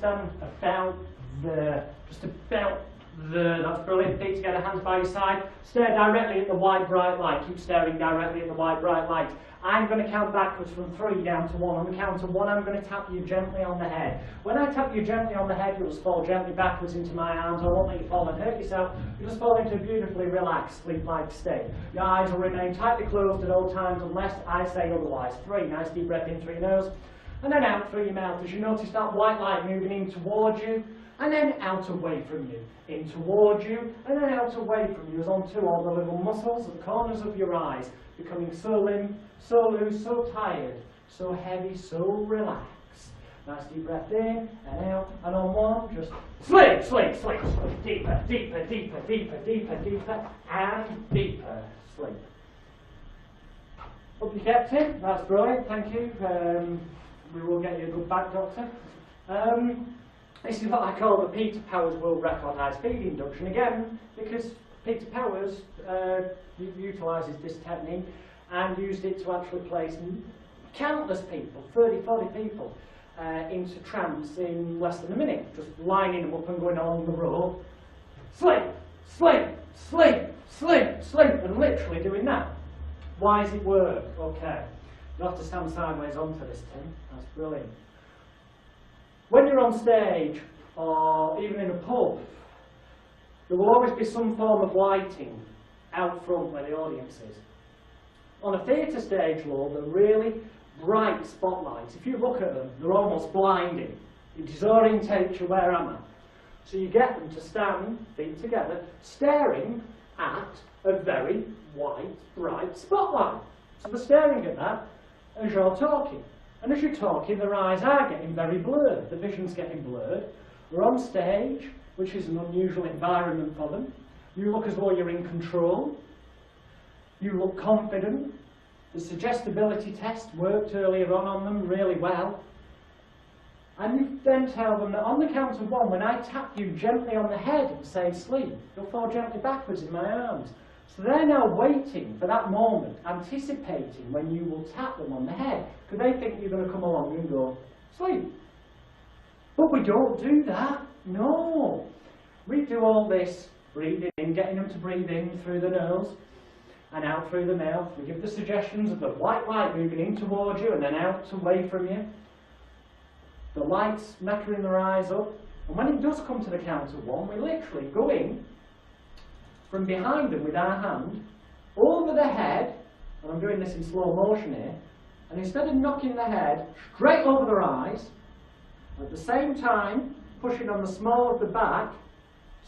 stand about there. Just about there. That's brilliant. Feet together, hands by your side. Stare directly at the white bright light. Keep staring directly at the white bright light. I'm going to count backwards from 3 down to 1. On the count of 1, I'm going to tap you gently on the head. When I tap you gently on the head, you'll just fall gently backwards into my arms. I won't let you fall and hurt yourself. You'll just fall into a beautifully relaxed, sleep-like state. Your eyes will remain tightly closed at all times unless I say otherwise. 3. Nice deep breath in through your nose, and then out through your mouth. As you notice that white light moving in towards you, and then out away from you. In towards you, and then out away from you, as onto all the little muscles at the corners of your eyes, becoming so limp, so loose, so tired, so heavy, so relaxed. Nice deep breath in and out, and on 1, just sleep, sleep, sleep, sleep, deeper, deeper, deeper, deeper, deeper, deeper, and deeper sleep. Hope you kept it. That's brilliant, thank you. We will get you a good back, doctor. This is what I call the Peter Powers World Record High Speed Induction, again, because Peter Powers utilises this technique and used it to actually place countless people, 30, 40 people, into trance in less than a minute, just lining them up and going on the road. Sleep, sleep, sleep, sleep, sleep, and literally doing that. Why does it work? Okay, you have to stand sideways onto this, Tim. That's brilliant. When you're on stage, or even in a pub, there will always be some form of lighting out front where the audience is. On a theatre stage, though, they're really bright spotlights. If you look at them, they're almost blinding. It disorientates you, where am I? So you get them to stand, feet together, staring at a very white, bright spotlight. So they're staring at that as you're talking. And as you're talking, their eyes are getting very blurred. The vision's getting blurred. We're on stage, which is an unusual environment for them. You look as though you're in control. You look confident. The suggestibility test worked earlier on them really well. And you then tell them that on the count of 1, when I tap you gently on the head and say sleep, you'll fall gently backwards in my arms. So they're now waiting for that moment, anticipating when you will tap them on the head, because they think you're going to come along and go, sleep. But we don't do that. No. We do all this breathing in, getting them to breathe in through the nose and out through the mouth. We give the suggestions of the white light moving in towards you and then out away from you. The light's making their eyes up. And when it does come to the count of 1, we literally go in from behind them with our hand, over the head, and I'm doing this in slow motion here, and instead of knocking the head straight over their eyes, at the same time pushing on the small of the back,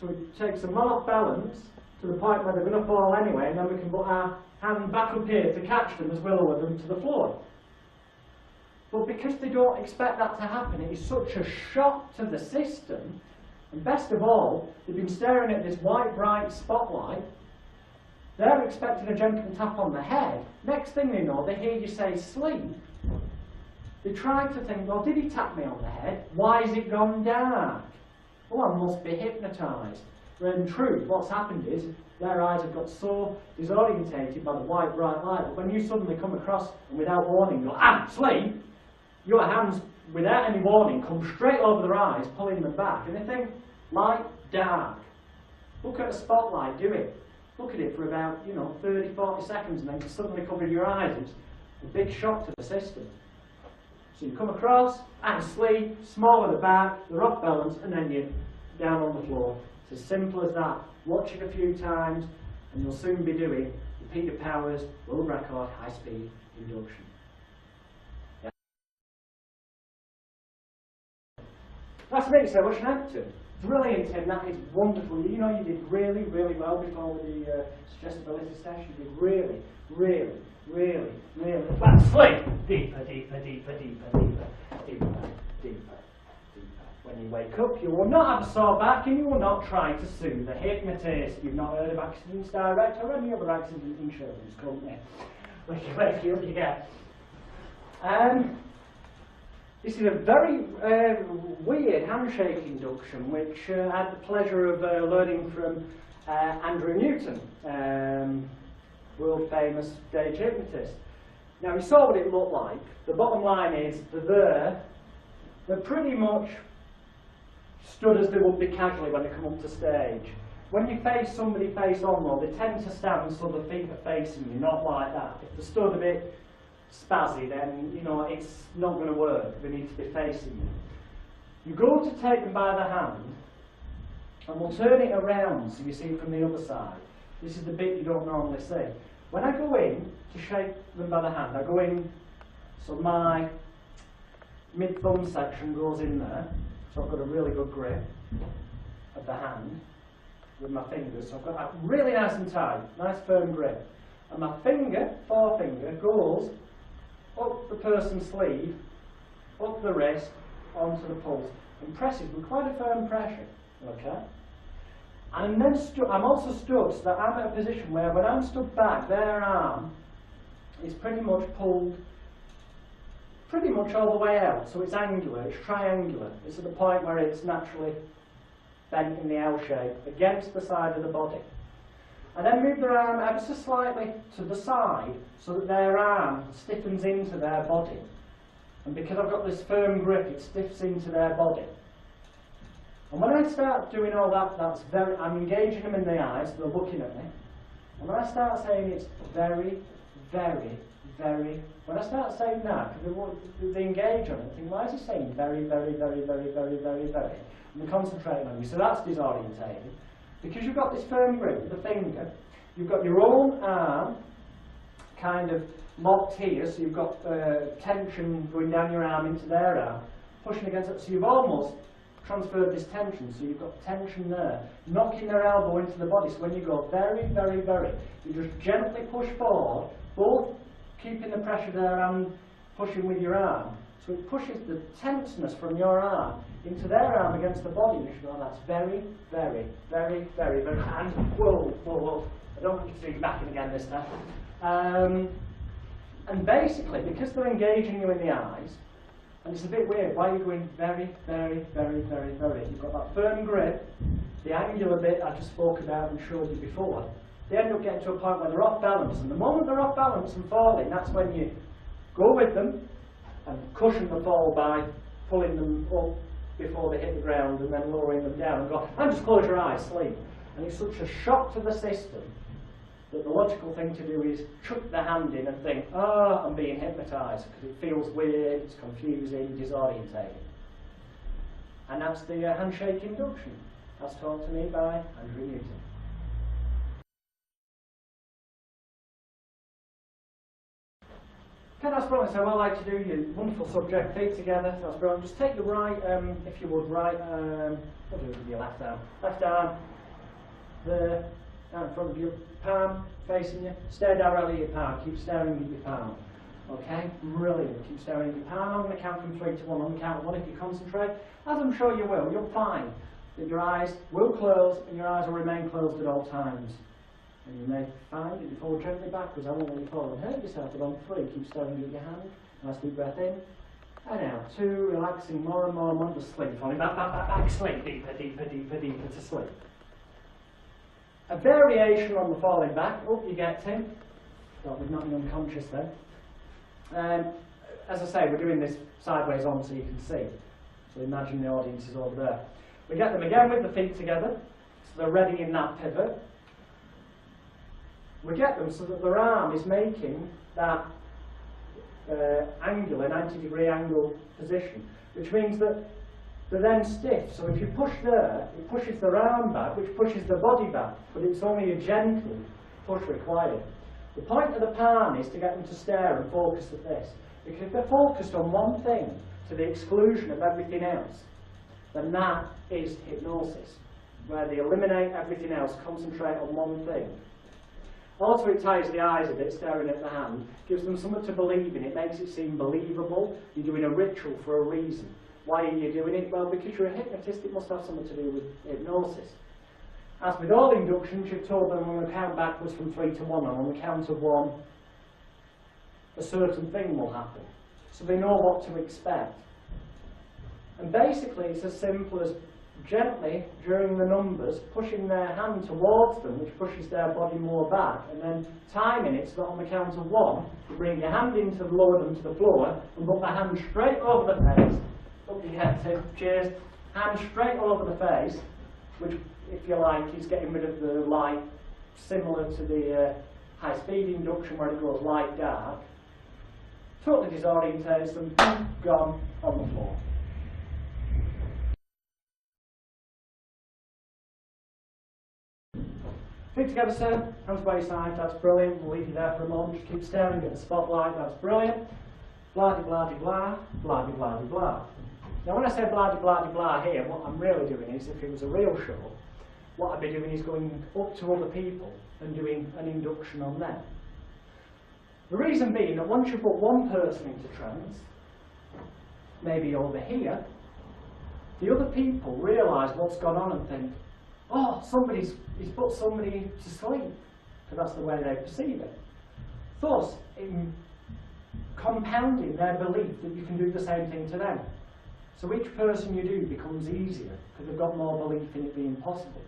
so it takes them off balance to the point where they're going to fall anyway, and then we can put our hand back up here to catch them as we lower them to the floor. But because they don't expect that to happen, it is such a shock to the system. And best of all, they've been staring at this white, bright spotlight. They're expecting a gentle tap on the head. Next thing they know, they hear you say sleep. They try to think, well, did he tap me on the head? Why has it gone dark? Well, I must be hypnotised. When in truth, what's happened is their eyes have got so disorientated by the white, bright light that when you suddenly come across and without warning go, sleep, your hands, without any warning, come straight over their eyes, pulling them back. And they think, light, dark. Look at a spotlight, do it. Look at it for about, 30, 40 seconds and then suddenly cover your eyes. It's a big shock to the system. So you come across, and sleep, small at the back, they're off balance, and then you're down on the floor. It's as simple as that. Watch it a few times, and you'll soon be doing the Peter Powers World Record High Speed Induction. That's me, so much Hampton. Brilliant, Tim, that is wonderful. You did really, really well before the suggestibility session. You did really, really, really, really. But sleep! Deeper, deeper, deeper, deeper, deeper, deeper, deeper, deeper. When you wake up, you will not have a sore back and you will not try to sue the hypnotist. You've not heard of Accidents Direct or any other accident insurance company. Wake you up, you get. This is a very weird handshake induction, which I had the pleasure of learning from Andrew Newton, world famous stage hypnotist. Now, we saw what it looked like. The bottom line is they're there. They're pretty much stood as they would be casually when they come up to stage. When you face somebody face on though, they tend to stand so the feet are facing you, not like that. If they're stood a bit spazzy, then you know it's not going to work. They need to be facing you. You go to take them by the hand, and we'll turn it around so you see it from the other side. This is the bit you don't normally see. When I go in to shake them by the hand, I go in, so my mid-thumb section goes in there, so I've got a really good grip of the hand with my fingers. So I've got that really nice and tight, nice firm grip. And my forefinger, goes up the person's sleeve, up the wrist, onto the pulse, and presses with quite a firm pressure. Okay? And then I'm also stood so that I'm at a position where when I'm stood back, their arm is pretty much pulled pretty much all the way out. So it's angular, it's triangular. It's at the point where it's naturally bent in the L shape against the side of the body. And then move their arm ever so slightly to the side so that their arm stiffens into their body. And because I've got this firm grip, it stiffs into their body. And when I start doing all that, I'm engaging them in the eyes, they're looking at me. And when I start saying it's very, very, very, when I start saying that, they engage on it, think, why is he saying very, very, very, very, very, very, very? And they're concentrating on you, so that's disorientating. Because you've got this firm grip with the finger, you've got your own arm kind of locked here, so you've got tension going down your arm into their arm, pushing against it, so you've almost transferred this tension, so you've got tension there, knocking their elbow into the body, so when you go very, very, very, you just gently push forward, both keeping the pressure there and pushing with your arm, so it pushes the tenseness from your arm into their arm against the body, and you should go, that's very, very, very, very, very, and whoa, whoa, whoa, I don't want you to see you backing again this time. And basically, because they're engaging you in the eyes, and it's a bit weird, why are you going very, very, very, very, very? You've got that firm grip, the angular bit I just spoke about and showed you before. They end up getting to a point where they're off balance, and the moment they're off balance and falling, that's when you go with them and cushion the fall by pulling them up before they hit the ground and then lowering them down and go, and just close your eyes, sleep. And it's such a shock to the system that the logical thing to do is chuck the hand in and think, oh, I'm being hypnotised, because it feels weird, it's confusing, disorientating. And that's the handshake induction, as taught to me by Andrew Newton. Okay, that's brilliant. So what I like to do, you wonderful subject, feet together, that's brilliant. Just take your right, if you would, right, what do you do with your left arm? Left arm, there, down in front of your palm, facing you. Stare directly at your palm. Keep staring at your palm. Okay? Brilliant. Keep staring at your palm. I'm going to count from 3 to 1. On the count of 1, if you concentrate, as I'm sure you will, you'll find that your eyes will close and your eyes will remain closed at all times. And you may find if you fall gently backwards, I won't let you fall and hurt yourself, but on 3, keep staring at your hand. Nice deep breath in. And out. 2, relaxing more and more and more. Just sleep. Falling back, sleep. Deeper, deeper, deeper, deeper to sleep. A variation on the falling back. Oh, you get Tim. Thought we'd not been unconscious then. As I say, we're doing this sideways on so you can see. So imagine the audience is over there. We get them again with the feet together, so they're ready in that pivot. We get them so that their arm is making that angular, 90-degree angle position, which means that they're then stiff. So if you push there, it pushes their arm back, which pushes the body back, but it's only a gentle push required. The point of the palm is to get them to stare and focus at this, because if they're focused on one thing to the exclusion of everything else, then that is hypnosis, where they eliminate everything else, concentrate on one thing. Also, it ties the eyes a bit, staring at the hand, gives them something to believe in. It makes it seem believable. You're doing a ritual for a reason. Why are you doing it? Well, because you're a hypnotist, it must have something to do with hypnosis. As with all inductions, you've told them I'm going to count backwards from 3 to 1, and on the count of 1, a certain thing will happen. So they know what to expect. And basically, it's as simple as gently, during the numbers, pushing their hand towards them, which pushes their body more back, and then timing it so that on the count of 1, you bring your hand into lower them to the floor, and put the hand straight over the face. Up you get, cheers. hands straight all over the face, which, if you like, is getting rid of the light, similar to the high-speed induction where it goes light-dark. Totally disorientates them, gone on the floor. Feet together, sir. Hands by your side. That's brilliant. We'll leave you there for a moment. Just keep staring at the spotlight. That's brilliant. Blah de blah de blah. Blah de blah de blah. Now, when I say blah de blah de blah here, what I'm really doing is, if it was a real show, what I'd be doing is going up to other people and doing an induction on them. The reason being that once you put one person into trance, maybe over here, the other people realise what's gone on and think, oh, he's put somebody to sleep, because that's the way they perceive it. Thus, in compounding their belief that you can do the same thing to them. So each person you do becomes easier, because they've got more belief in it being possible.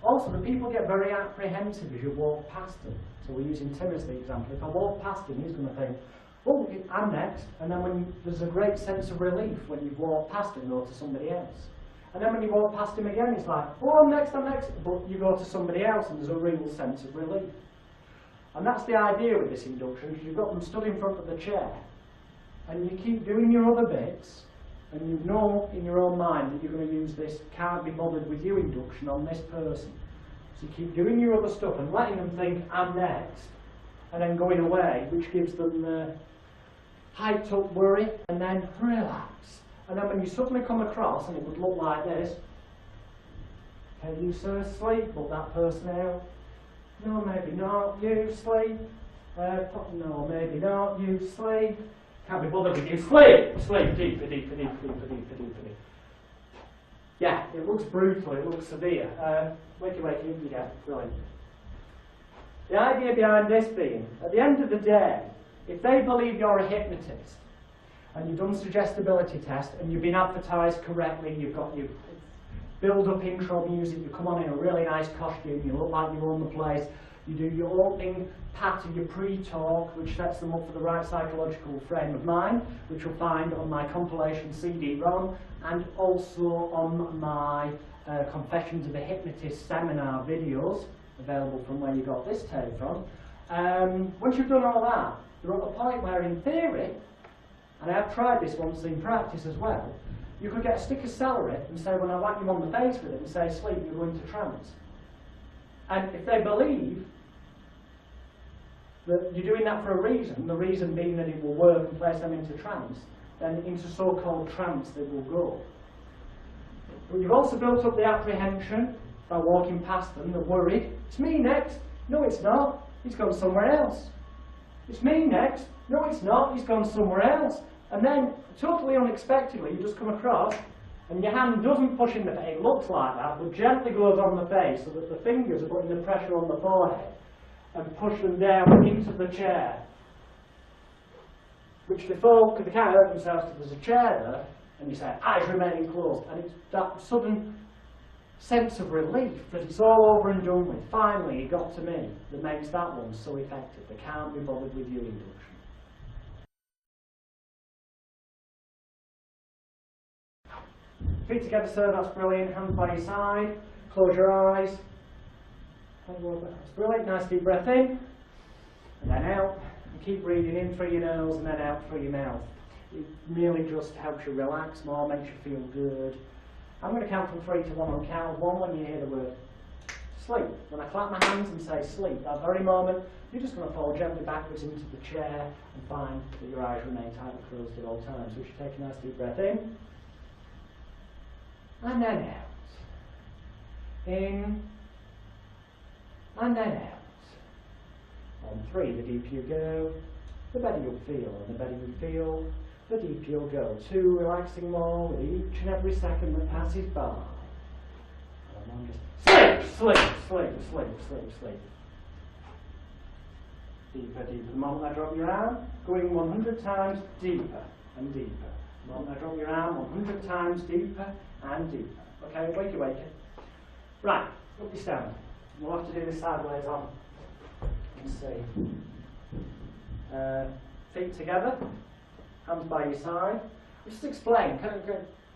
Also, the people get very apprehensive as you walk past them. So we're using Tim as the example. If I walk past him, he's going to think, oh, I'm next. And then when there's a great sense of relief when you walk past him and go to somebody else. And then when you walk past him again, it's like, oh, I'm next. But you go to somebody else and there's a real sense of relief. And that's the idea with this induction, because you've got them stood in front of the chair. And you keep doing your other bits, and you know in your own mind that you're going to use this can't be bothered with you induction on this person. So you keep doing your other stuff and letting them think, I'm next, and then going away, which gives them hyped up worry, and then relax. And then when you suddenly come across, and it would look like this, can you, sir, sleep? Put that person out. No, maybe not. You sleep. No, maybe not. You sleep. Can't be bothered with you. Sleep! Sleep. Deeper, deeper, deeper, deeper, deeper, deeper. Yeah, it looks brutal. It looks severe. Wakey, wakey, yeah, brilliant. The idea behind this being, at the end of the day, if they believe you're a hypnotist, and you've done suggestibility test, and you've been advertised correctly, you've got your build-up intro music, you come on in a really nice costume, you look like you own the place, you do your opening patter, your pre-talk, which sets them up for the right psychological frame of mind, which you'll find on my compilation CD-ROM, and also on my Confessions of a Hypnotist seminar videos, available from where you got this tape from. Once you've done all that, you're at a point where, in theory, and I've tried this once in practice as well, you could get a stick of celery and say, when I whack you on the face with it and say, sleep, you're going to trance. And if they believe that you're doing that for a reason, the reason being that it will work and place them into trance, then into so-called trance they will go. But you've also built up the apprehension by walking past them, they're worried. It's me next. No, it's not. He's gone somewhere else. It's me next. No, it's not. He's gone somewhere else. And then, totally unexpectedly, you just come across, and your hand doesn't push in the face. It looks like that, but gently goes on the face, so that the fingers are putting the pressure on the forehead and push them down into the chair. Which they fall, because they can't hurt themselves because there's a chair there, and you say, eyes remaining closed. And it's that sudden sense of relief that it's all over and done with. Finally, it got to me, that makes that one so effective. They can't be bothered with your induction. Feet together, sir, that's brilliant. Hands by your side. Close your eyes. That's brilliant. Nice deep breath in. And then out. And keep breathing in through your nose and then out through your mouth. It merely just helps you relax more, makes you feel good. I'm going to count from 3 to 1 on count of 1 when you hear the word sleep. When I clap my hands and say sleep, that very moment, you're just going to fall gently backwards into the chair and find that your eyes remain tightly closed at all times. So you should take a nice deep breath in. And then out. In. And then out. On 3, the deeper you go, the better you'll feel. And the better you feel, the deeper you'll go. 2, relaxing more with each and every second that passes by. And then just sleep, sleep, sleep, sleep, sleep, sleep. Deeper, deeper. The moment I drop your arm, going 100 times deeper and deeper. The moment I drop your arm, 100 times deeper and deeper. Okay, wakey, wakey. Right, up you stand. We'll have to do this sideways on. Let's see. Feet together, hands by your side. Just explain.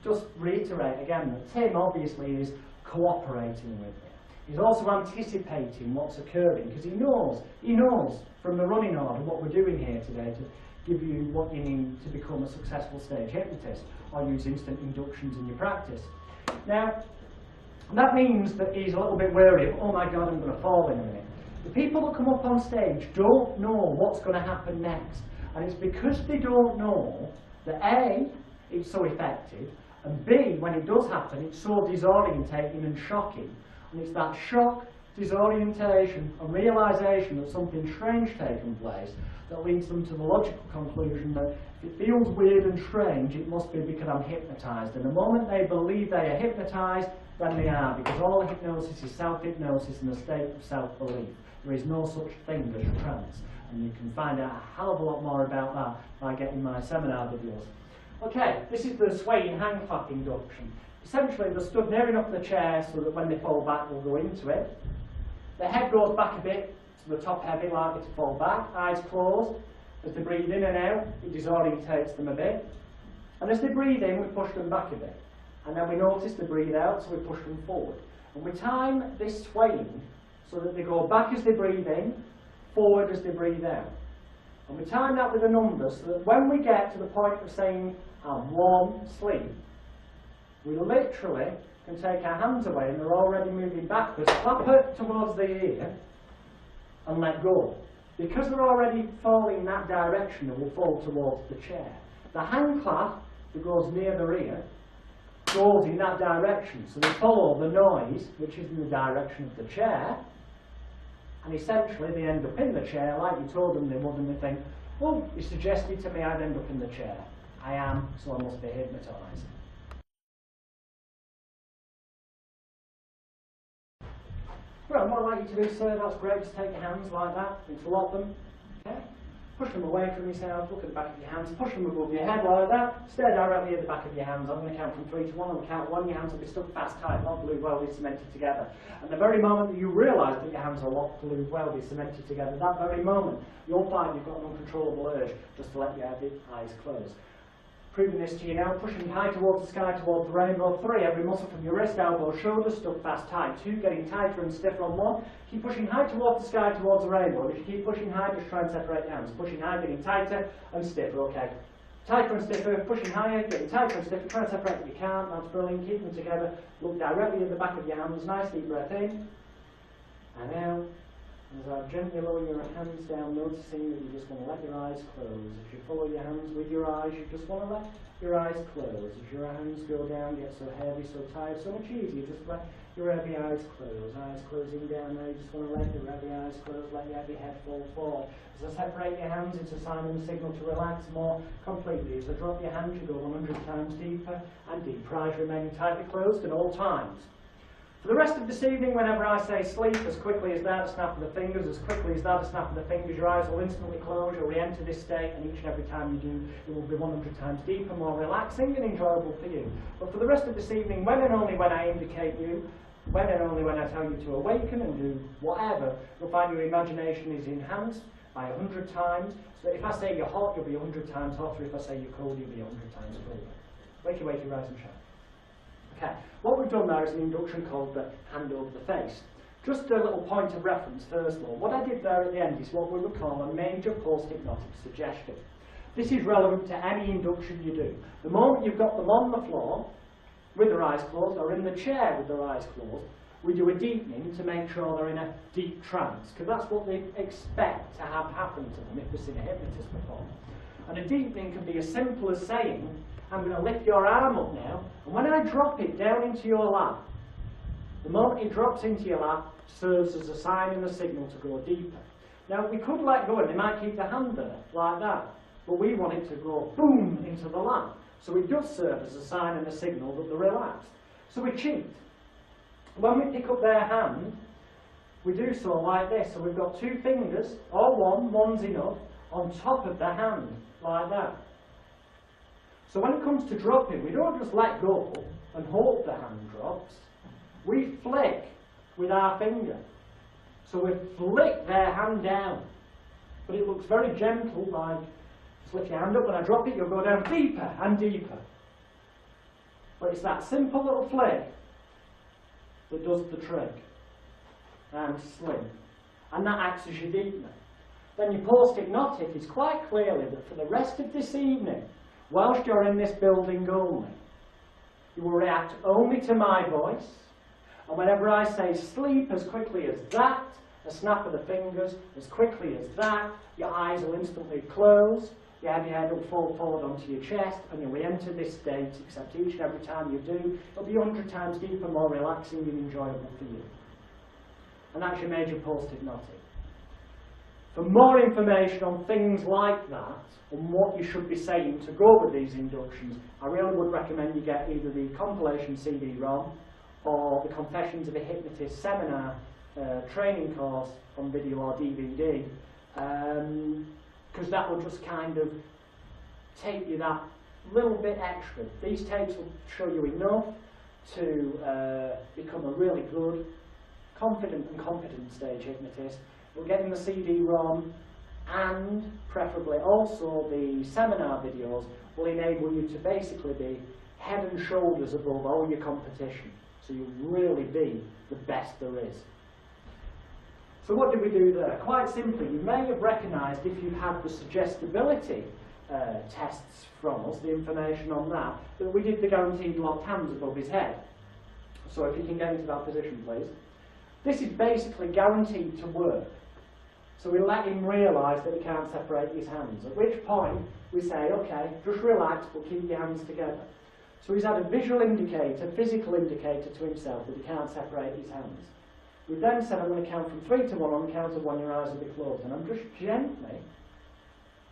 just reiterate again that Tim obviously is cooperating with me. He's also anticipating what's occurring because he knows from the running order what we're doing here today to give you what you need to become a successful stage hypnotist or use instant inductions in your practice. Now, that means that he's a little bit wary of, oh my God, I'm going to fall in a minute. The people that come up on stage don't know what's going to happen next. And it's because they don't know that A, it's so effective, and B, when it does happen, it's so disorientating and shocking. And it's that shock, disorientation, and realisation that something strange taken place that leads them to the logical conclusion that if it feels weird and strange, it must be because I'm hypnotised. And the moment they believe they are hypnotised, then they are, because all hypnosis is self-hypnosis and a state of self-belief. There is no such thing as trance, and you can find out a hell of a lot more about that by getting my seminar videos. Okay, this is the swaying hand clap induction. Essentially, they're stood near enough the chair so that when they fall back, they'll go into it. The head goes back a bit to the top heavy, likely to fall back, eyes closed. As they breathe in and out, it disorientates them a bit. And as they breathe in, we push them back a bit. And then we notice they breathe out, so we push them forward. And we time this swaying so that they go back as they breathe in, forward as they breathe out. And we time that with a number so that when we get to the point of saying, I'm warm, sleep, we literally can take our hands away and they're already moving backwards, clap it towards the ear and let go. Because they're already falling in that direction, they will fall towards the chair. The hand clap that goes near their ear goes in that direction, so they follow the noise, which is in the direction of the chair, and essentially they end up in the chair like you told them they would, and they think, oh, you suggested to me I'd end up in the chair. I am, so I must be hypnotised. Well, what I'd like you to do, sir, that's great, just take your hands like that, interlock them, okay? Push them away from yourself, look at the back of your hands, push them above your head like that, stare directly at the back of your hands. I'm going to count from 3 to 1, on the count 1, your hands will be stuck fast tight, not glued, welded, cemented together. And the very moment that you realise that your hands are locked, glued, welded, cemented together, that very moment, you'll find you've got an uncontrollable urge just to let your eyes close. Proving this to you now, pushing high towards the sky, towards the rainbow. 3, every muscle from your wrist, elbow, shoulder, stuck fast tight. 2, getting tighter and stiffer on 1. Keep pushing high towards the sky, towards the rainbow. If you keep pushing high, just try and separate your hands. Pushing high, getting tighter and stiffer, okay. Tighter and stiffer, pushing higher, getting tighter and stiffer. Try and separate if you can't, that's brilliant. Keep them together. Look directly at the back of your hands. Nice deep breath in and out. As I gently lower your hands down, noticing that you just want to let your eyes close. If you follow your hands with your eyes, you just want to let your eyes close. As your hands go down, get so heavy, so tired, so much easier. Just let your heavy eyes close. Eyes closing down now. You just want to let your heavy eyes close, let your heavy head fall forward. As I separate your hands, it's a sign and a signal to relax more completely. As I drop your hand, you go 100 times deeper and deeper. Eyes remaining tightly closed at all times. For the rest of this evening, whenever I say sleep, as quickly as that, a snap of the fingers, as quickly as that, a snap of the fingers, your eyes will instantly close, you'll re-enter this state, and each and every time you do, it will be 100 times deeper, more relaxing and enjoyable for you. But for the rest of this evening, when and only when I indicate you, when and only when I tell you to awaken and do whatever, you'll find your imagination is enhanced by 100 times. So if I say you're hot, you'll be 100 times hotter. If I say you're cold, you'll be 100 times colder. Wakey, wakey, rise and shine. Okay, what we've done there is an induction called the hand over the face. Just a little point of reference first of all. What I did there at the end is what we would call a major post-hypnotic suggestion. This is relevant to any induction you do. The moment you've got them on the floor with their eyes closed or in the chair with their eyes closed, we do a deepening to make sure they're in a deep trance, because that's what they expect to have happen to them if they've seen a hypnotist before. And a deepening can be as simple as saying, I'm going to lift your arm up now, and when I drop it down into your lap, the moment it drops into your lap serves as a sign and a signal to go deeper. Now we could let go and they might keep the hand there, like that, but we want it to go boom into the lap. So it does serve as a sign and a signal that they're relaxed. So we cheat. When we pick up their hand, we do so like this. So we've got 2 fingers, or one's enough, on top of the hand, like that. So when it comes to dropping, we don't just let go and hope the hand drops. We flick with our finger. So we flick their hand down. But it looks very gentle, like just lift your hand up, when I drop it, you'll go down deeper and deeper. But it's that simple little flick that does the trick. And slim. And that acts as your deepener. Then your post-hypnotic is quite clearly that for the rest of this evening, whilst you're in this building only, you will react only to my voice, and whenever I say sleep, as quickly as that, a snap of the fingers, as quickly as that, your eyes will instantly close, your head will fall forward onto your chest, and you'll re-enter this state, except each and every time you do, it'll be 100 times deeper, more relaxing and enjoyable for you. And that's your major post-hypnotic. For more information on things like that, and what you should be saying to go with these inductions, I really would recommend you get either the compilation CD-ROM or the Confessions of a Hypnotist seminar training course on video or DVD, because that will just kind of take you that little bit extra. These tapes will show you enough to become a really good, confident and competent stage hypnotist. We'll get in the CD-ROM, and preferably also the seminar videos will enable you to basically be head and shoulders above all your competition. So you'll really be the best there is. So what did we do there? Quite simply, you may have recognised if you've had the suggestibility tests from us, the information on that, that we did the guaranteed locked hands above his head. So if you can get into that position, please. This is basically guaranteed to work. So we let him realise that he can't separate his hands, at which point we say, okay, just relax, but keep your hands together. So he's had a visual indicator, physical indicator to himself that he can't separate his hands. We then said, I'm going to count from 3 to 1, on the count of 1 your eyes will be closed, and I'm just gently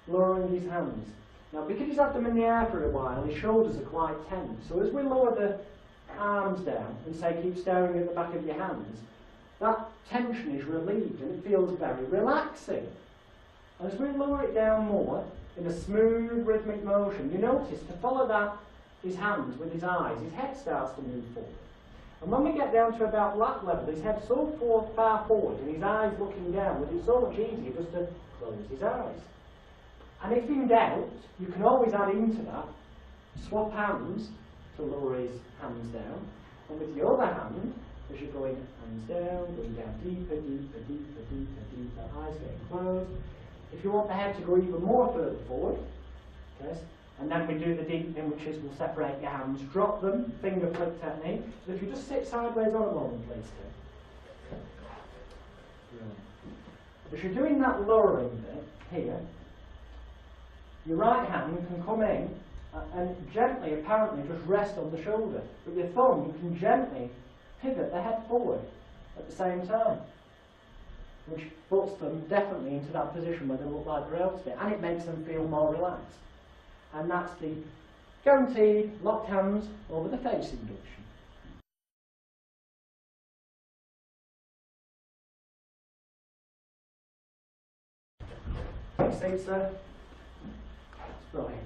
lowering his hands. Now because he's had them in the air for a while, his shoulders are quite tense, so as we lower the arms down and say keep staring at the back of your hands, that tension is relieved and it feels very relaxing. And as we lower it down more, in a smooth rhythmic motion, you notice to follow that, his hands with his eyes, his head starts to move forward. And when we get down to about that level, his head so far forward and his eyes looking down, that it's so much easier just to close his eyes. And if in doubt, you can always add into that, swap hands to lower his hands down, and with the other hand, as you're going hands down, going down deeper, deeper, deeper, deeper, deeper, eyes getting closed. If you want the head to go even more further forward, okay, and then we do the deepening, which is we'll separate your hands, drop them, finger flick technique. So if you just sit sideways on a moment, please, Tim. As you're doing that lowering bit here, your right hand can come in and gently, apparently, just rest on the shoulder. With your thumb, you can gently pivot the head forward at the same time, which puts them definitely into that position where they look like they're able to be, and it makes them feel more relaxed. And that's the guaranteed locked hands over the face induction. Take a seat, sir. That's brilliant.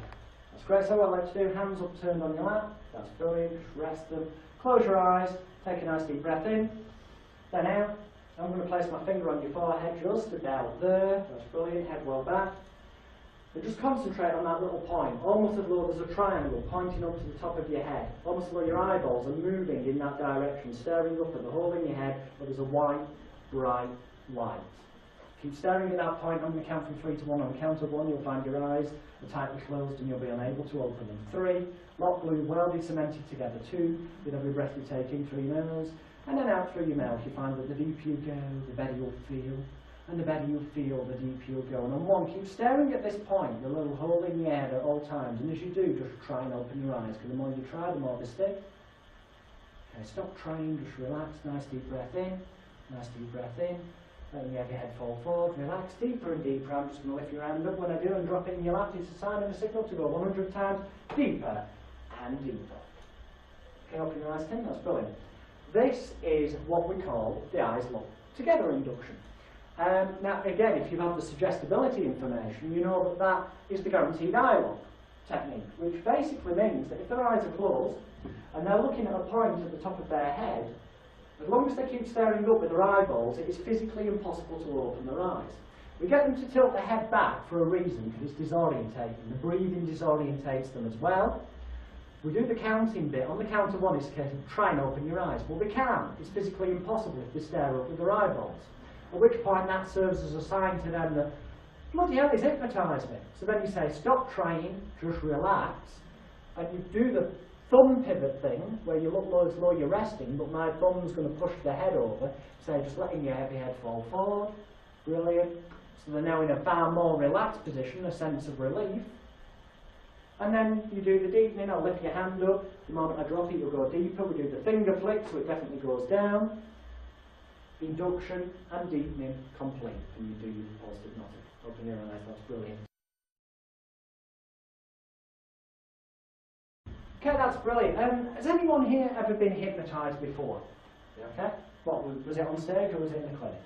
That's great. So what I'd like to do, hands upturned on your lap. That's brilliant. Just rest them. Close your eyes. Take a nice deep breath in. Then out. I'm going to place my finger on your forehead just about there. That's brilliant. Head well back. And just concentrate on that little point, almost as though there's a triangle pointing up to the top of your head, almost as though your eyeballs are moving in that direction, staring up at the hole in your head where there's a white, bright light. Keep staring at that point. I'm going to count from 3 to 1. On the count of 1, you'll find your eyes are tightly closed and you'll be unable to open them. 3, lock, glued, welded, cemented together. 2, with every breath you take in through your nose, and then out through your mouth. You find that the deeper you go, the better you'll feel. And the better you feel, the deeper you'll go. And on 1, keep staring at this point, the little hole in your head at all times. And as you do, just try and open your eyes, because the more you try, the more they stick. Okay, stop trying, just relax. Nice deep breath in. Nice deep breath in. Letting you have your head fall forward. Relax deeper and deeper. I'm just going to lift your hand up when I do and drop it in your lap. It's a sign and a signal to go 100 times deeper and deeper. Okay, open your eyes, Tim. That's brilliant. This is what we call the eyes locked together induction. Now, again, if you have the suggestibility information, you know that that is the guaranteed eye lock technique, which basically means that if their eyes are closed and they're looking at a point at the top of their head, as long as they keep staring up with their eyeballs, it is physically impossible to open their eyes. We get them to tilt their head back for a reason, because it's disorientating. The breathing disorientates them as well. We do the counting bit. On the count of one, it's a case of try and open your eyes. Well, they can't. It's physically impossible if they stare up with their eyeballs. At which point that serves as a sign to them that, bloody hell, he's hypnotised me. So then you say, stop trying, just relax. And you do the thumb pivot thing, where you look low as though you're resting, but my thumb's going to push the head over. Say, just letting your heavy head fall forward. Brilliant. So they're now in a far more relaxed position, a sense of relief. And then you do the deepening. I'll lift your hand up. The moment I drop it, you'll go deeper. We do the finger flick, so it definitely goes down. Induction and deepening complete. And you do your post-hypnotic. Open your eyes, that's brilliant. Okay, that's brilliant. Has anyone here ever been hypnotised before? Yeah. Okay. What, was it on stage or was it in the clinic?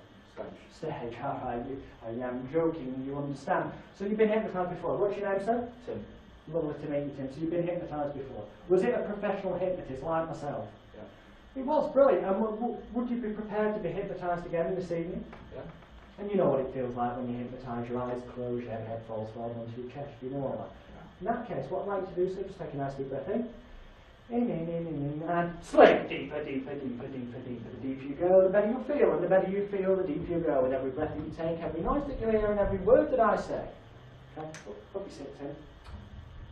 Stage, alright. I am joking, you understand. So you've been hypnotised before. What's your name, sir? Tim. Lovely to meet you, Tim. So you've been hypnotised before. Was it a professional hypnotist like myself? Yeah. It was brilliant. And would you be prepared to be hypnotised again this evening? Yeah. And you know what it feels like when you hypnotise, your eyes close, your head falls forward onto your chest. You know all that. Yeah. In that case, what I'd like to do is just take a nice deep breath in, and slip deeper, deeper, deeper, deeper, deeper. The deeper you go, the better you feel, and the better you feel, the deeper you go with every breath that you take, every noise that you hear, and every word that I say. Okay, up you sit, Tim.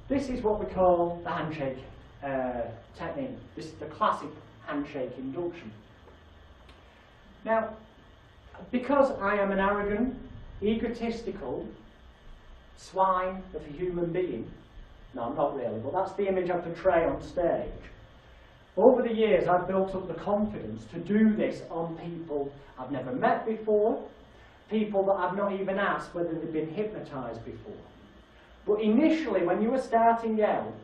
This is what we call the handshake technique. This is the classic handshake induction. Now, because I am an arrogant, egotistical swine of a human being, no, I'm not really, but that's the image I portray on stage. Over the years, I've built up the confidence to do this on people I've never met before, people that I've not even asked whether they've been hypnotised before. But initially, when you are starting out,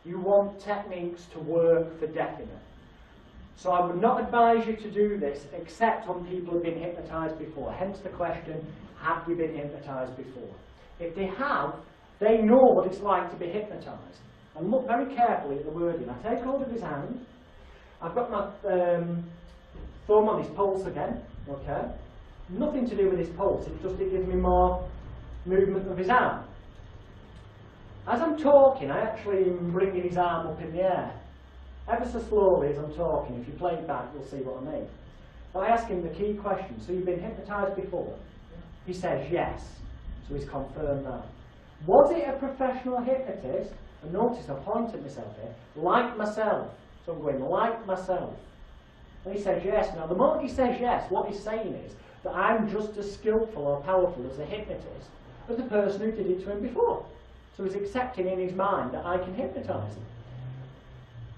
you want techniques to work for definite. So I would not advise you to do this except on people who have been hypnotised before. Hence the question, have you been hypnotised before? If they have, they know what it's like to be hypnotised. And look very carefully at the wording. I take hold of his hand. I've got my thumb on his pulse again. Okay? Nothing to do with his pulse. It gives me more movement of his arm. As I'm talking, I actually am bringing his arm up in the air. Ever so slowly as I'm talking. If you play it back, you'll see what I mean. But I ask him the key question. So you've been hypnotised before? Yeah. He says yes. So he's confirmed that. Was it a professional hypnotist? And notice I pointed myself here. Like myself. So I'm going, like myself. And he says yes. Now the moment he says yes, what he's saying is that I'm just as skillful or powerful as a hypnotist as the person who did it to him before. So he's accepting in his mind that I can hypnotise him.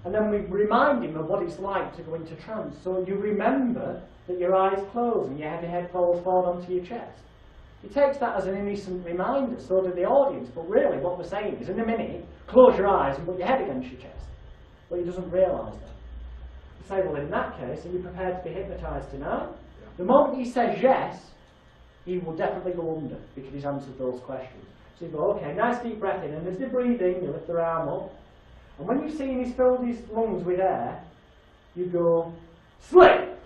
And then we remind him of what it's like to go into trance. So you remember that your eyes close and your heavy head falls forward onto your chest. He takes that as an innocent reminder, so do the audience. But really what we're saying is, in a minute, close your eyes and put your head against your chest. But he doesn't realise that. You say, well, in that case, are you prepared to be hypnotised tonight? Yeah. The moment he says yes, he will definitely go under because he's answered those questions. So you go, okay, nice deep breath in, and as they breathe in, you lift their arm up. And when you've seen he's filled his lungs with air, you go, slip!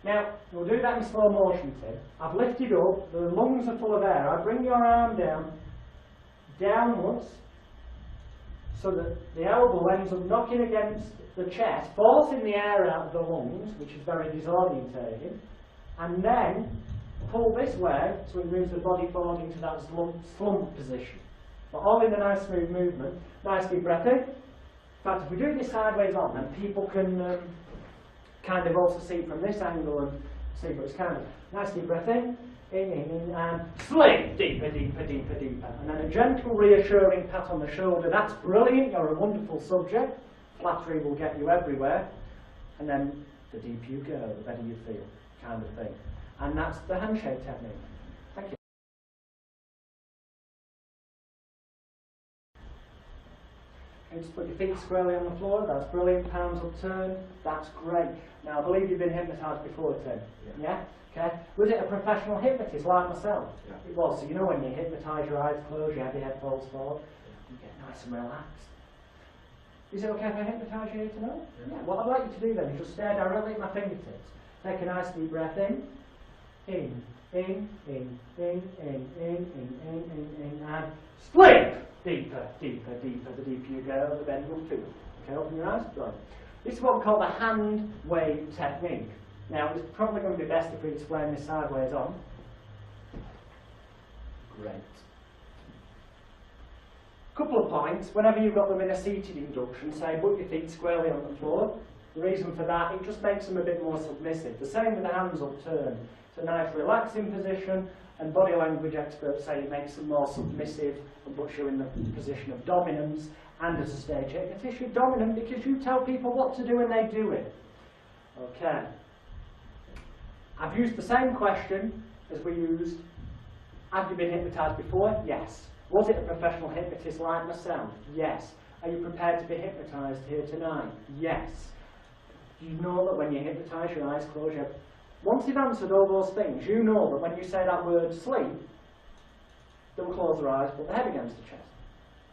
Now, we'll do that in slow motion, Tim. I've lifted up, the lungs are full of air. I bring your arm down, downwards, so that the elbow ends up knocking against the chest, forcing the air out of the lungs, which is very disorientating, and then pull this way, so it moves the body forward into that slump position. But all in a nice smooth movement. Nice deep breath in. In fact, if we do this sideways on, then people can kind of also see it from this angle and see, but it's kind of nice deep breath in, and slip, deeper, deeper, deeper, deeper. And then a gentle reassuring pat on the shoulder. That's brilliant, you're a wonderful subject. Flattery will get you everywhere. And then the deeper you go, the better you feel, kind of thing. And that's the handshake technique. Thank you. Okay, just put your feet squarely on the floor. That's brilliant. Palms upturned. That's great. Now, I believe you've been hypnotised before, Tim. Yeah? Okay. Was it a professional hypnotist like myself? Yeah. It was. So you know when you hypnotise, your eyes close, your head falls forward, you get nice and relaxed. Is it okay if I hypnotise you here tonight? Yeah. What I'd like you to do then is just stare directly at my fingertips. Take a nice deep breath in. In, and slip. Deeper, deeper, deeper. The deeper you go, the better you'll feel. Okay, open your eyes. Right. This is what we call the hand wave technique. Now, it's probably going to be best if we explain this sideways on. Great. Couple of points. Whenever you've got them in a seated induction, say put your feet squarely on the floor. The reason for that, it just makes them a bit more submissive. The same with the hands upturned. It's a nice relaxing position, and body language experts say it makes them more submissive and puts you in the position of dominance. And as a stage hypnotist, you're dominant because you tell people what to do and they do it. Okay. I've used the same question as we used, have you been hypnotised before? Yes. Was it a professional hypnotist like myself? Yes. Are you prepared to be hypnotised here tonight? Yes. Do you know that when you hypnotise, your eyes close? Once you've answered all those things, you know that when you say that word sleep, they'll close their eyes, put their head against the chest.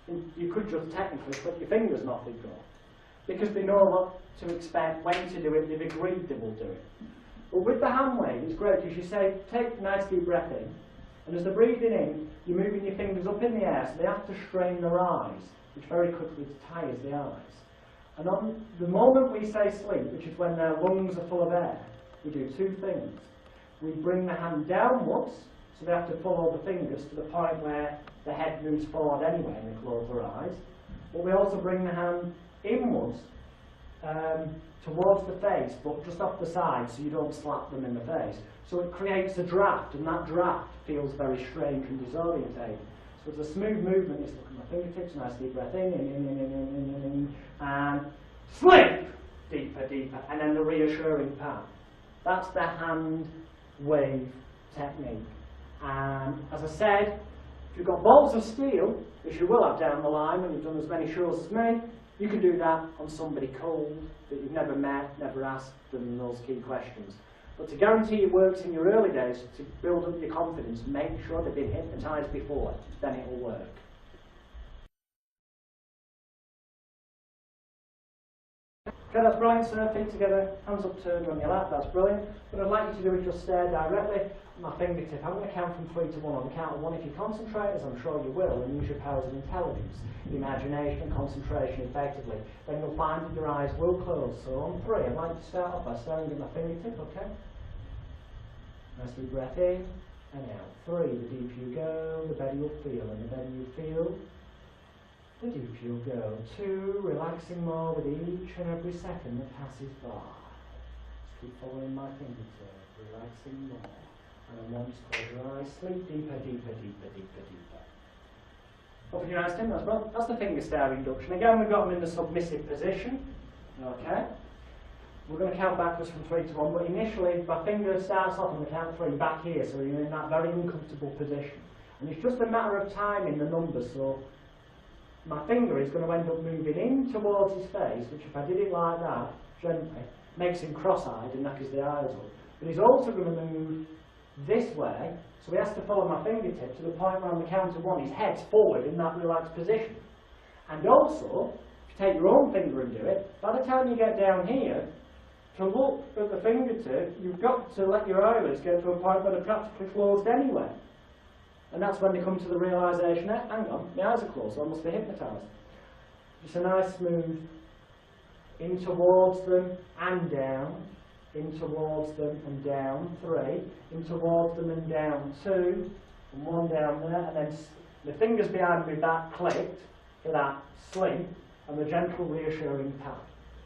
And you could just technically put your fingers not be gone. Because they know what to expect, when to do it, they've agreed they will do it. But with the hand wave, it's great because you say, take a nice deep breath in, and as they're breathing in, you're moving your fingers up in the air, so they have to strain their eyes, which very quickly tires the eyes. And on the moment we say sleep, which is when their lungs are full of air, we do two things. We bring the hand downwards, so they have to follow the fingers to the point where the head moves forward anyway and they close their eyes. But we also bring the hand inwards towards the face, but just off the side so you don't slap them in the face. So it creates a draft, and that draft feels very strange and disorientating. So it's a smooth movement. Just look at my fingertips, nice deep breath in, and sleep, deeper, deeper, and then the reassuring part. That's the hand wave technique. And as I said, if you've got balls of steel, which you will have down the line when you've done as many shows as me, you can do that on somebody cold that you've never met, never asked them those key questions. But to guarantee it works in your early days, to build up your confidence, make sure they've been hypnotised before, then it will work. Okay, that's brilliant, sir. Feet together, hands upturned on your lap, that's brilliant. What I'd like you to do is just stare directly at my fingertip. I'm going to count from 3 to 1. On the count of 1, if you concentrate, as I'm sure you will, and use your powers of intelligence, imagination, concentration effectively, then you'll find that your eyes will close. So on 3, I'd like you to start off by staring at my fingertip, okay? Nice deep breath in and out. 3, the deeper you go, the better you'll feel, and the better you feel, the deeper you'll go. 2, relaxing more with each and every second that passes by. Just keep following my fingertip, relaxing more. And then 1, just close your eyes, sleep deeper, deeper, deeper, deeper, deeper. Open your eyes, Tim, as well. That's the finger stare induction. Again, we've got them in the submissive position. Okay. We're going to count backwards from 3 to 1, but initially my finger starts off on the count of 3 back here, so you're in that very uncomfortable position. And it's just a matter of timing the numbers, so my finger is going to end up moving in towards his face, which if I did it like that, gently, makes him cross-eyed and knackers the eyes up. But he's also going to move this way, so he has to follow my fingertip to the point where on the count of 1 his head's forward in that relaxed position. And also, if you take your own finger and do it, by the time you get down here, to look at the fingertip, you've got to let your eyelids get to a point where they're practically closed anyway. And that's when they come to the realisation, hang on, my eyes are closed, so I must be hypnotised. Just a nice smooth in towards them and down, in towards them and down, 3, in towards them and down, 2, and 1 down there, and then the fingers behind me back clicked for that sleep, and the gentle reassuring pat.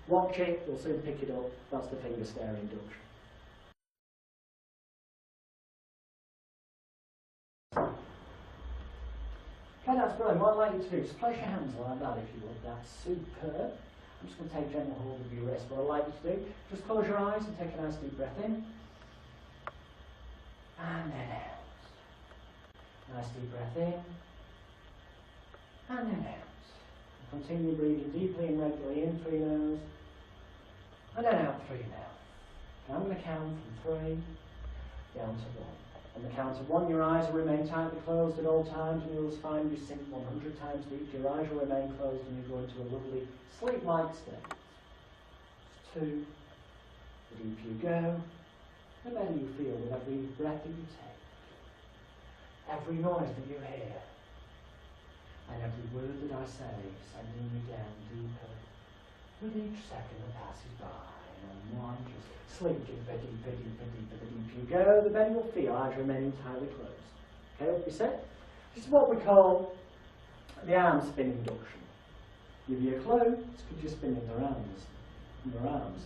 Watch it, you'll soon pick it up, that's the finger stare induction. Okay, that's brilliant. What I'd like you to do is place your hands like that if you would. That's superb. I'm just going to take gentle hold of your wrist. What I'd like you to do, just close your eyes and take a nice deep breath in. And then out. Nice deep breath in. And then out. And continue breathing deeply and regularly in through your nose. And then out through your mouth. And I'm going to count from 3 down to 1. On the count of 1, your eyes will remain tightly closed at all times, and you'll find you sink 100 times deep. Your eyes will remain closed, and you go into a lovely sleep-like state. 2, the deeper you go, the better you feel with every breath that you take, every noise that you hear, And every word that I say, sending me down deeper with each second that passes by. And one, just sleep deeper, deeper, deeper, deeper. The deeper you go, the better you'll feel. Eyes remain entirely closed. Okay, what we said? This is what we call the arm spin induction. Give you a clue, it's because you're spinning their arms.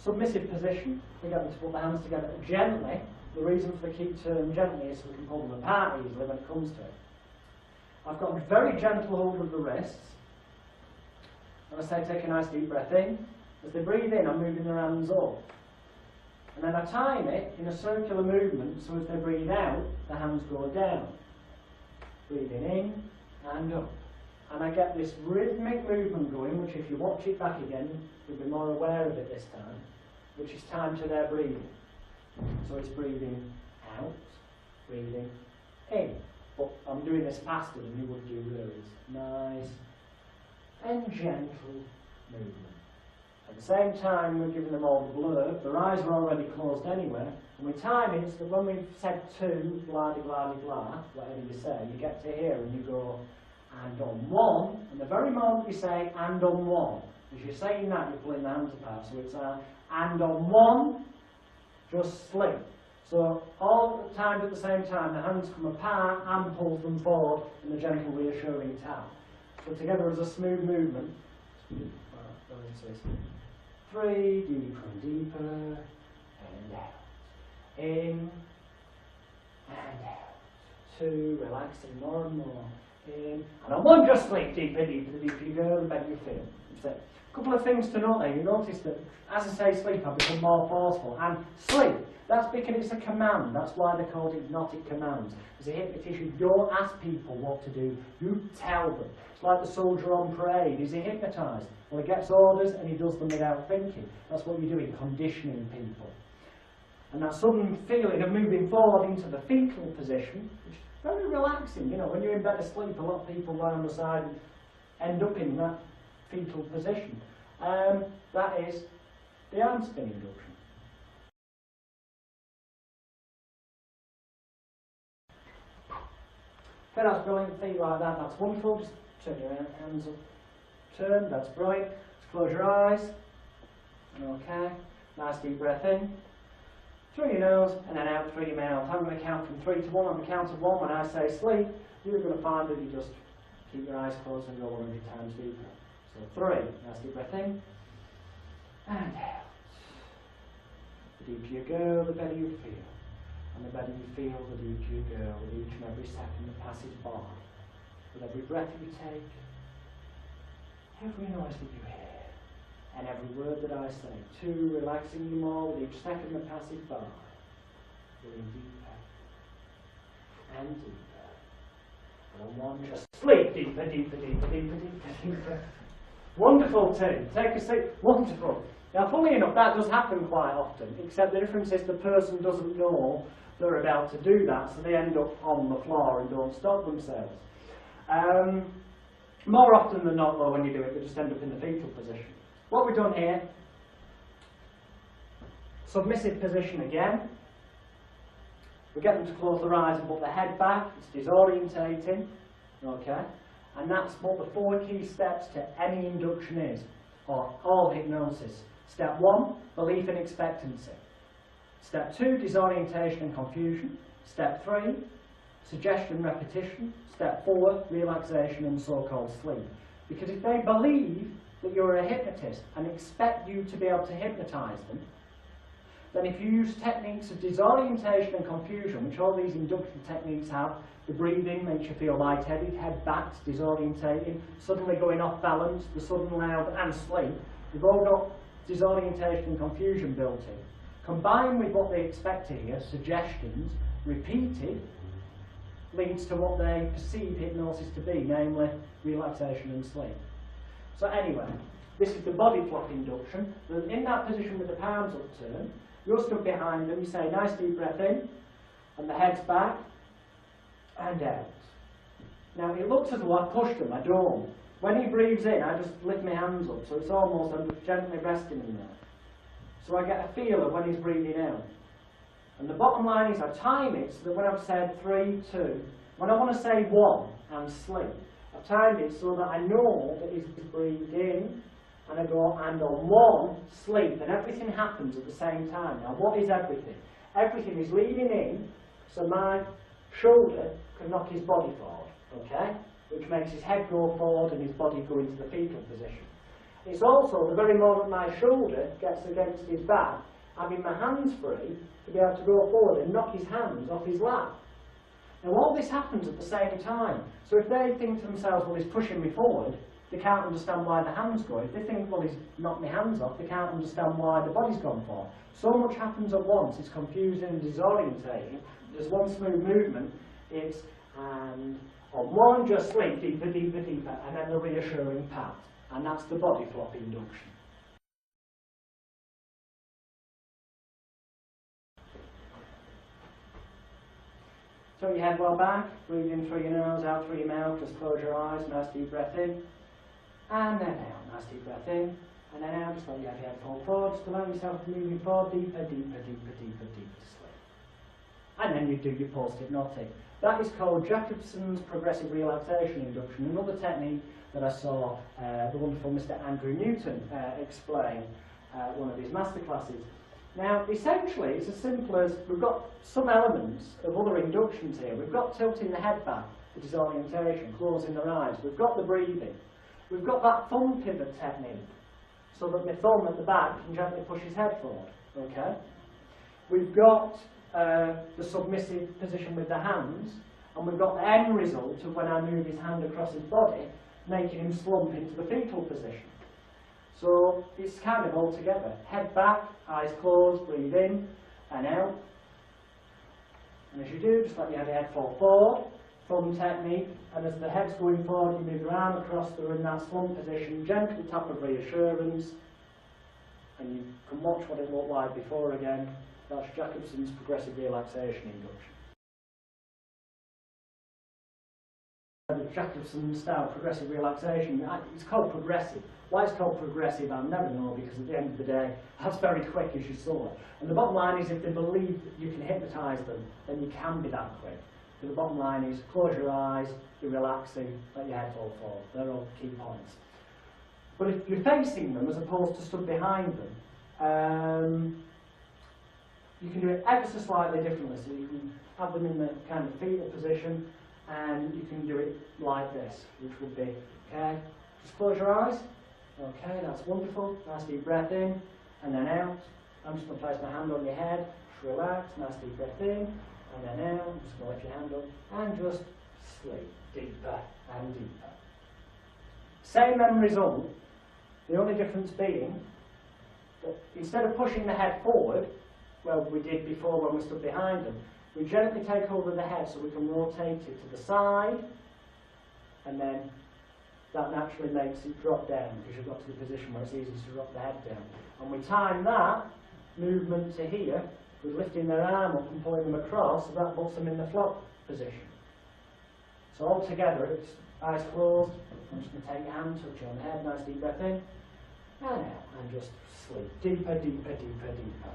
Submissive position, we get them to put the hands together gently. The reason for the key term gently is so we can pull them apart easily when it comes to it. I've got a very gentle hold of the wrists. And I say take a nice deep breath in. As they breathe in, I'm moving their hands up. And then I time it in a circular movement so as they breathe out, the hands go down. Breathing in and up. And I get this rhythmic movement going, which if you watch it back again, you'll be more aware of it this time, which is time to their breathing. So it's breathing out, breathing in. But I'm doing this faster than you would do really. It's nice and gentle movement. At the same time, we're giving them all the blur. Their eyes are already closed anyway. And we time it so that when we've said two, blah, blah, blah, whatever you say, you get to here and you go, and on one, and the very moment you say, and on one, as you're saying that, you're pulling the hands apart. So it's and on one, just sleep. So all the time at the same time, the hands come apart and pull them forward in a gentle, reassuring tap. So together as a smooth movement. 3, deeper and deeper, and out. In and out. 2, relaxing more and more. In and on 1, just sleep deeper, deeper. The deeper you go, the better you feel. So, a couple of things to note there. You notice that as I say sleep, I become more forceful. And sleep, that's because it's a command. That's why they're called hypnotic commands. As a hypnotist, you don't ask people what to do, you tell them. It's like the soldier on parade. Is he hypnotised? Well, he gets orders and he does them without thinking. That's what you're doing, conditioning people. And that sudden feeling of moving forward into the fetal position, which is very relaxing. You know, when you're in bed asleep, a lot of people lie on the side and end up in that fetal position. That is the arm spin induction. Okay, that's brilliant. Feet like that, that's wonderful. Just turn your hands up. Turn, that's brilliant. Just close your eyes. Okay, nice deep breath in. Through your nose and then out through your mouth. I'm going to count from 3 to 1. On the count of 1, when I say sleep, you're going to find that you just keep your eyes closed and go 100 times deeper. So 3, nice deep breath in. And out. The deeper you go, the better you feel. And the better you feel, the deeper you go with each and every second that passes by. With every breath that you take, every noise that you hear, and every word that I say, 2, relaxing you more with each second that passes by. Going deeper and deeper. And on 1, just sleep deeper, deeper, deeper, deeper, deeper, deeper. Wonderful too. Take a seat. Wonderful. Now, funnily enough, that does happen quite often, except the difference is the person doesn't know they're about to do that, so they end up on the floor and don't stop themselves. More often than not, though, when you do it, they just end up in the fetal position. What we've done here, submissive position again. We get them to close their eyes and put their head back. It's disorientating, okay? And that's what the 4 key steps to any induction is, or all hypnosis. Step 1, belief and expectancy. Step 2, disorientation and confusion. Step 3, suggestion, repetition. Step 4, relaxation and so-called sleep. Because if they believe that you're a hypnotist and expect you to be able to hypnotise them, then if you use techniques of disorientation and confusion, which all these induction techniques have, the breathing makes you feel lightheaded, head back, disorientating, suddenly going off balance, the sudden loud, and sleep, they've all got disorientation and confusion built in. Combined with what they expect to hear, suggestions, repeated, leads to what they perceive hypnosis to be, namely relaxation and sleep. So anyway, this is the body flop induction. In that position with the palms upturned, you're stood behind them, you say nice deep breath in, and the head's back, and out. Now it looks as though I pushed them, I don't. When he breathes in, I just lift my hands up, so it's almost, I'm gently resting in there. So I get a feel of when he's breathing out. And the bottom line is I time it so that when I've said 3, 2, when I want to say 1 and sleep, timed it so that I know that he's breathed in, and I go, and on one, sleep, and everything happens at the same time. Now, what is everything? Everything is leaning in, so my shoulder can knock his body forward, okay? Which makes his head go forward and his body go into the fetal position. It's also the very moment my shoulder gets against his back, having my hands free to be able to go forward and knock his hands off his lap. Now all this happens at the same time. So if they think to themselves, well, he's pushing me forward, they can't understand why the hands go. If they think, well, he's knocked my hands off, they can't understand why the body's gone forward. So much happens at once, it's confusing and disorientating. There's one smooth movement, it's, and on one, just sleep, deeper, deeper, deeper, and then the reassuring pat. And that's the body flop induction. Throw your head well back, breathe in through your nose, out through your mouth, just close your eyes, nice deep breath in, and then out, nice deep breath in, and then out, just let your head fall forward, just allow yourself to move forward, deeper, deeper, deeper, deeper, deeper to sleep. And then you do your post-hypnotic. That is called Jacobson's progressive relaxation induction, another technique that I saw the wonderful Mr. Andrew Newton explain at one of his masterclasses. Now, essentially, it's as simple as we've got some elements of other inductions here. We've got tilting the head back for disorientation, closing the eyes. We've got the breathing. We've got that thumb pivot technique, so that my thumb at the back can gently push his head forward. Okay? We've got the submissive position with the hands, and we've got the end result of when I move his hand across his body, making him slump into the fetal position. So it's kind of all together. Head back, eyes closed, breathe in and out. And as you do, just let your head fall forward, thumb technique, and as the head's going forward, you move your arm across, they're in that slump position, gentle tap of reassurance, and you can watch what it looked like before again. That's Jacobson's progressive relaxation induction. The Jacobson style progressive relaxation, it's called progressive. Why it's called progressive, I'll never know, because at the end of the day, that's very quick, as you saw. And the bottom line is, if they believe that you can hypnotise them, then you can be that quick. So the bottom line is, close your eyes, you're relaxing, let your head fall forward. They're all key points. But if you're facing them, as opposed to stood behind them, you can do it ever so slightly differently. So you can have them in the kind of fetal position, and you can do it like this, which would be, okay, just close your eyes. Okay, that's wonderful. Nice deep breath in, and then out. I'm just going to place my hand on your head, just relax, nice deep breath in, and then out. I'm just going to lift your hand up, and just sleep deeper and deeper. Same end result, the only difference being that instead of pushing the head forward, well, we did before when we stood behind them, we gently take hold of the head so we can rotate it to the side, and then that naturally makes it drop down because you've got to the position where it's easy to drop the head down. And we time that movement to here with lifting their arm up and pulling them across, so that puts them in the flop position. So all together, it's eyes closed. I'm just going to take your hand, touch you on the head, nice deep breath in, and out, and just sleep deeper, deeper, deeper, deeper.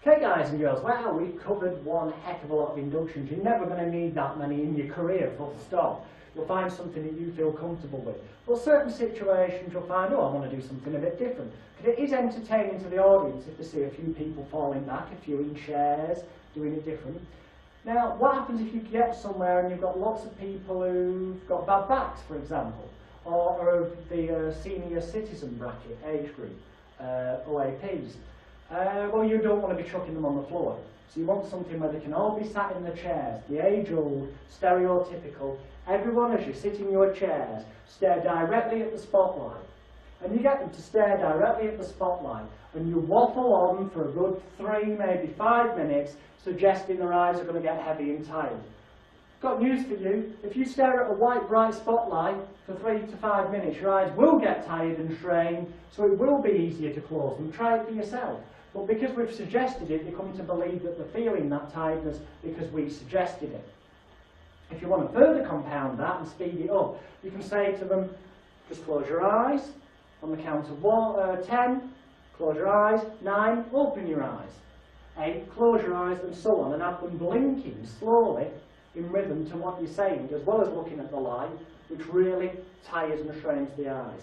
Okay guys and girls, wow, we've covered one heck of a lot of inductions. You're never going to need that many in your career, full stop. You'll find something that you feel comfortable with. Well, certain situations you'll find, oh, I want to do something a bit different. Because it is entertaining to the audience if they see a few people falling back, a few in chairs, doing it different. Now, what happens if you get somewhere and you've got lots of people who've got bad backs, for example, or of the senior citizen bracket, age group, OAPs? Well, you don't want to be chucking them on the floor. So you want something where they can all be sat in the chairs, the age-old, stereotypical, everyone as you sit in your chairs, stare directly at the spotlight. And you get them to stare directly at the spotlight, and you waffle on for a good 3, maybe 5 minutes, suggesting their eyes are going to get heavy and tired. Got news for you, if you stare at a white bright spotlight for 3 to 5 minutes, your eyes will get tired and strained, so it will be easier to close them. Try it for yourself. But because we've suggested it, you come to believe that they're feeling that tiredness because we've suggested it. If you want to further compound that and speed it up, you can say to them, just close your eyes. On the count of 10, close your eyes. 9, open your eyes. close your eyes and so on, and have them blinking slowly in rhythm to what you're saying, as well as looking at the light, which really tires and strains the eyes.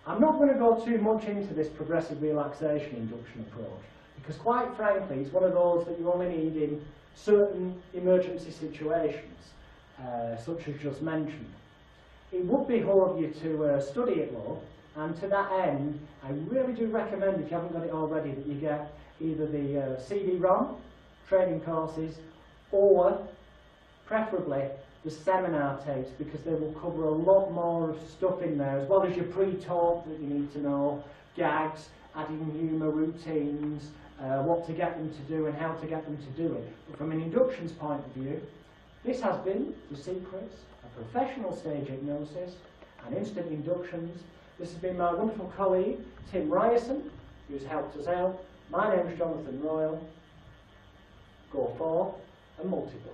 I'm not going to go too much into this progressive relaxation induction approach, because quite frankly, it's one of those that you only need in certain emergency situations, such as just mentioned. It would behoved you to study it though, and to that end, I really do recommend, if you haven't got it already, that you get either the CD-ROM, training courses, or preferably the seminar tapes, because they will cover a lot more stuff in there, as well as your pre-talk that you need to know, gags, adding humour, routines, what to get them to do and how to get them to do it. But from an inductions point of view, this has been The Secrets of Professional Stage Hypnosis and Instant Inductions. This has been my wonderful colleague, Tim Ryerson, who's helped us out. My name is Jonathan Royle. Go forth and multiply.